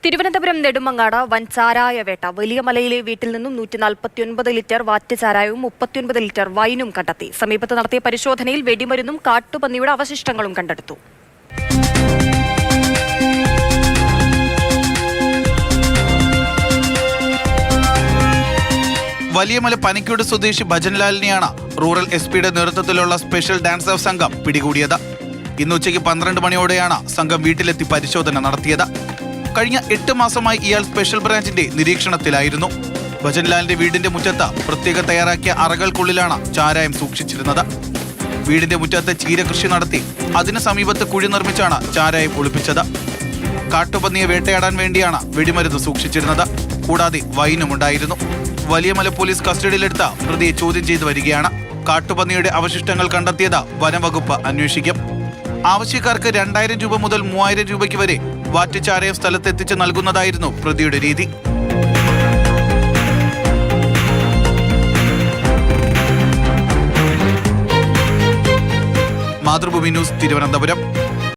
തിരുവനന്തപുരം നെടുമങ്ങാട് വൻ ചാരായ വേട്ട. വലിയ മലയിലെ വീട്ടിൽ നിന്നും 149 ലിറ്റർ വാറ്റ് ചാരായവും 39 ലിറ്റർ വൈനും കണ്ടെത്തി. സമീപത്ത് നടത്തിയ പരിശോധനയിൽ വെടിമരുന്നും കാട്ടുപന്നിയുടെ അവശിഷ്ടങ്ങളും കണ്ടെടുത്തു. വലിയമല പനിക്കോട് സ്വദേശി ഭജൻലാലിനെയാണ് റൂറൽ എസ്.പിയുടെ നേതൃത്വത്തിലുള്ള സ്പെഷ്യൽ ഡാൻസ് ഓഫ് സംഘം പിടികൂടിയത്. ഇന്ന് ഉച്ചയ്ക്ക് 12 മണിയോടെയാണ് സംഘം വീട്ടിലെത്തി പരിശോധന നടത്തിയത്. കഴിഞ്ഞ 8 മാസമായി ഇയാൾ സ്പെഷ്യൽ ബ്രാഞ്ചിന്റെ നിരീക്ഷണത്തിലായിരുന്നു. ഭജൻലാലിന്റെ വീടിന്റെ മുറ്റത്ത് പ്രത്യേക തയ്യാറാക്കിയ അറകൾക്കുള്ളിലാണ് ചാരായം സൂക്ഷിച്ചിരുന്നത്. വീടിന്റെ മുറ്റത്ത് ചീരകൃഷി നടത്തി അതിന് സമീപത്ത് കുഴി നിർമ്മിച്ചാണ് ചാരായം ഒളിപ്പിച്ചത്. കാട്ടുപന്നിയെ വേട്ടയാടാൻ വേണ്ടിയാണ് വെടിമരുന്ന് സൂക്ഷിച്ചിരുന്നത്. കൂടാതെ വൈനുമുണ്ടായിരുന്നു. വലിയമല പോലീസ് കസ്റ്റഡിയിലെടുത്ത പ്രതിയെ ചോദ്യം ചെയ്തു വരികയാണ്. കാട്ടുപന്നിയുടെ അവശിഷ്ടങ്ങൾ കണ്ടെത്തിയത് വനംവകുപ്പ് അന്വേഷിക്കും. ആവശ്യക്കാർക്ക് 2000 രൂപ മുതൽ 3000 രൂപയ്ക്ക് വരെ വാറ്റ് ചാരായം സ്ഥലത്തെത്തിച്ച് നൽകുന്നതായിരുന്നു പ്രതിയുടെ രീതി. മാതൃഭൂമി ന്യൂസ്, തിരുവനന്തപുരം.